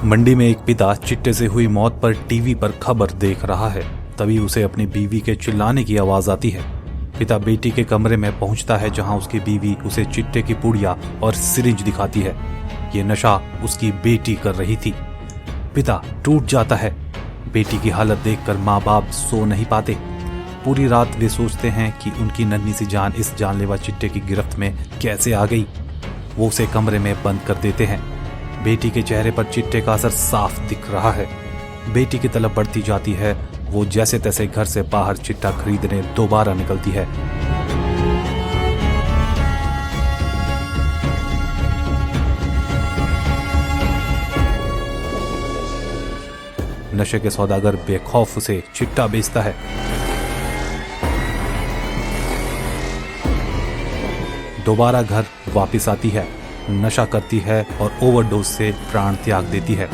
मंडी में एक पिता चिट्टे से हुई मौत पर टीवी पर खबर देख रहा है। तभी उसे अपनी बीवी के चिल्लाने की आवाज आती है। पिता बेटी के कमरे में पहुंचता है जहां उसकी बीवी उसे चिट्टे की पुड़िया और सिरिंज दिखाती है। ये नशा उसकी बेटी कर रही थी। पिता टूट जाता है। बेटी की हालत देखकर माँ बाप सो नहीं पाते। पूरी रात वे सोचते हैं कि उनकी नन्ही सी जान इस जानलेवा चिट्टे की गिरफ्त में कैसे आ गई। वो उसे कमरे में बंद कर देते हैं। बेटी के चेहरे पर चिट्टे का असर साफ दिख रहा है। बेटी की तलब बढ़ती जाती है। वो जैसे तैसे घर से बाहर चिट्टा खरीदने दोबारा निकलती है। नशे के सौदागर बेखौफ उसे चिट्टा बेचता है। दोबारा घर वापस आती है, नशा करती है और ओवरडोज से प्राण त्याग देती है।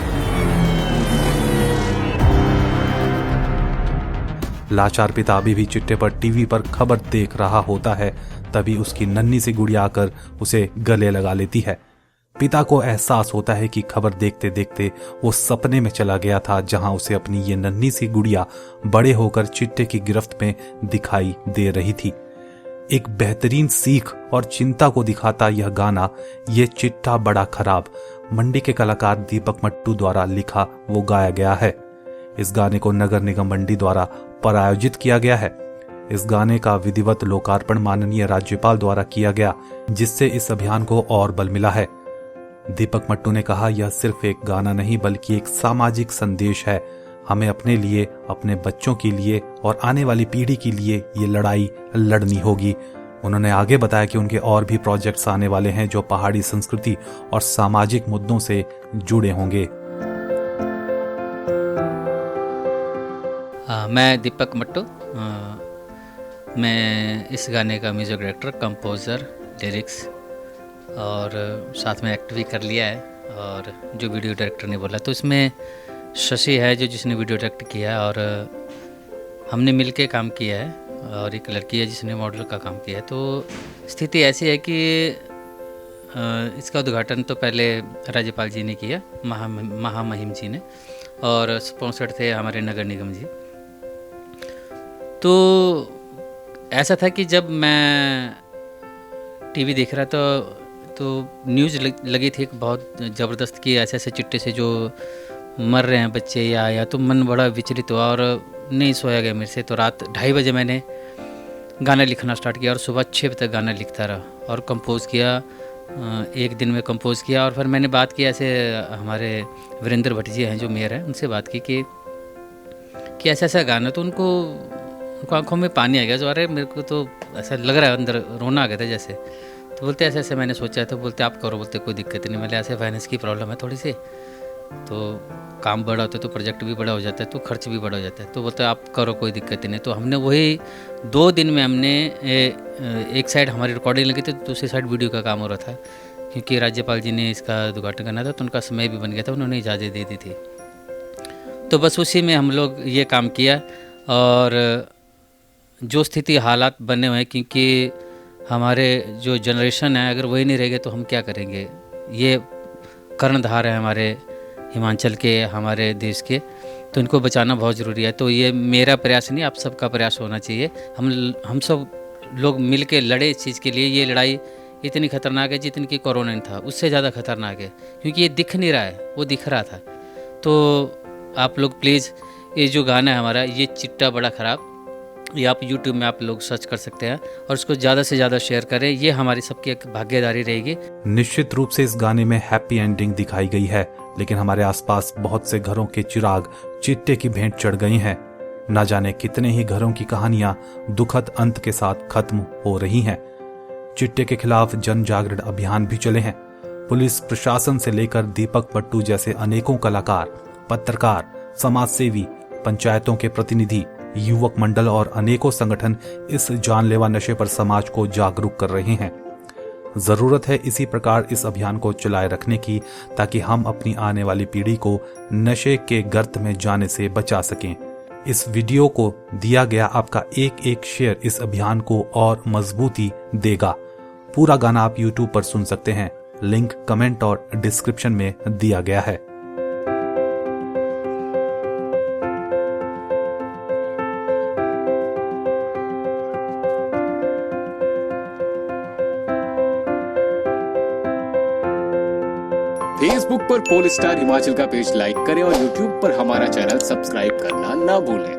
लाचार पिता अभी भी चिट्टे पर टीवी पर खबर देख रहा होता है। तभी उसकी नन्ही सी गुड़िया आकर उसे गले लगा लेती है। पिता को एहसास होता है कि खबर देखते देखते वो सपने में चला गया था, जहां उसे अपनी ये नन्ही सी गुड़िया बड़े होकर चिट्टे की गिरफ्त में दिखाई दे रही थी। एक बेहतरीन सीख और चिंता को दिखाता यह गाना ये चिट्टा बड़ा खराब मंडी के कलाकार दीपक मट्टू द्वारा लिखा वो गाया गया है। इस गाने को नगर निगम मंडी द्वारा प्रायोजित किया गया है। इस गाने का विधिवत लोकार्पण माननीय राज्यपाल द्वारा किया गया, जिससे इस अभियान को और बल मिला है। दीपक मट्टू ने कहा, यह सिर्फ एक गाना नहीं बल्कि एक सामाजिक संदेश है। हमें अपने लिए, अपने बच्चों के लिए और आने वाली पीढ़ी के लिए ये लड़ाई लड़नी होगी। उन्होंने आगे बताया कि उनके और भी प्रोजेक्ट्स आने वाले हैं जो पहाड़ी संस्कृति और सामाजिक मुद्दों से जुड़े होंगे। मैं दीपक मट्टू, मैं इस गाने का म्यूजिक डायरेक्टर, कंपोज़र, लिरिक्स और साथ में एक्ट भी कर लिया है। और जो वीडियो डायरेक्टर ने बोला तो इसमें शशि है जो जिसने वीडियो डायरेक्ट किया है और हमने मिलके काम किया है। और एक लड़की है जिसने मॉडल का काम किया है। तो स्थिति ऐसी है कि इसका उद्घाटन तो पहले राज्यपाल जी ने किया, महामहिम जी ने, और स्पॉन्सर्ड थे हमारे नगर निगम जी। तो ऐसा था कि जब मैं टीवी देख रहा तो न्यूज़ लगी थी एक बहुत ज़बरदस्त कि ऐसे ऐसे चिट्टे से जो मर रहे हैं बच्चे या तो मन बड़ा विचलित हुआ और नहीं सोया गया मेरे से। तो रात 2:30 बजे मैंने गाना लिखना स्टार्ट किया और सुबह 6 बजे तक गाना लिखता रहा और कंपोज़ किया। एक दिन में कंपोज़ किया और फिर मैंने बात की, ऐसे हमारे वीरेंद्र भट्ट जी हैं जो मेयर हैं, उनसे बात की कि ऐसा ऐसा गाना। तो उनको आंखों में पानी आ गया। जो अरे मेरे को तो ऐसा लग रहा है, अंदर रोना आ गया था जैसे। तो बोलते ऐसे ऐसे मैंने सोचा है। तो बोलते आप करो। बोलते कोई दिक्कत नहीं। मैंने ऐसे फाइनेंस की प्रॉब्लम है थोड़ी सी, तो काम बड़ा होता है तो प्रोजेक्ट भी बड़ा हो जाता है तो खर्च भी बड़ा हो जाता है। तो बोलते आप करो, कोई दिक्कत नहीं। तो हमने वही 2 दिन में हमने एक साइड हमारी रिकॉर्डिंग लगी थी, दूसरी साइड वीडियो का काम हो रहा था, क्योंकि राज्यपाल जी ने इसका उद्घाटन करना था तो उनका समय भी बन गया था, उन्होंने इजाज़त दे दी थी। तो बस उसी में हम लोग ये काम किया। और जो स्थिति हालात बने हुए हैं, क्योंकि हमारे जो जनरेशन है अगर वही नहीं रहेगा तो हम क्या करेंगे। ये कर्णधार है हमारे हिमाचल के, हमारे देश के, तो इनको बचाना बहुत ज़रूरी है। तो ये मेरा प्रयास नहीं, आप सबका प्रयास होना चाहिए। हम सब लोग मिल के लड़े इस चीज़ के लिए। ये लड़ाई इतनी खतरनाक है जितनी कि कोरोना नहीं था, उससे ज़्यादा खतरनाक है, क्योंकि ये दिख नहीं रहा है, वो दिख रहा था। तो आप लोग प्लीज़ ये जो गाना है हमारा, ये चिट्टा बड़ा खराब, ये आप YouTube में आप लोग सर्च कर सकते हैं और इसको ज़्यादा से ज़्यादा शेयर करें। ये हमारी सबकी एक भागीदारी रहेगी। निश्चित रूप से इस गाने में हैप्पी एंडिंग दिखाई गई है, लेकिन हमारे आसपास बहुत से घरों के चिराग चिट्टे की भेंट चढ़ गई हैं। न जाने कितने ही घरों की कहानियां दुखद अंत के साथ खत्म हो रही हैं। चिट्टे के खिलाफ जन जागरण अभियान भी चले हैं। पुलिस प्रशासन से लेकर दीपक मट्टू जैसे अनेकों कलाकार, पत्रकार, समाज सेवी, पंचायतों के प्रतिनिधि, युवक मंडल और अनेकों संगठन इस जानलेवा नशे पर समाज को जागरूक कर रहे हैं। जरूरत है इसी प्रकार इस अभियान को चलाए रखने की, ताकि हम अपनी आने वाली पीढ़ी को नशे के गर्त में जाने से बचा सकें। इस वीडियो को दिया गया आपका एक शेयर इस अभियान को और मजबूती देगा। पूरा गाना आप YouTube पर सुन सकते हैं। लिंक कमेंट और डिस्क्रिप्शन में दिया गया है। फेसबुक पर पोल स्टार हिमाचल का पेज लाइक करें और यूट्यूब पर हमारा चैनल सब्सक्राइब करना ना भूलें।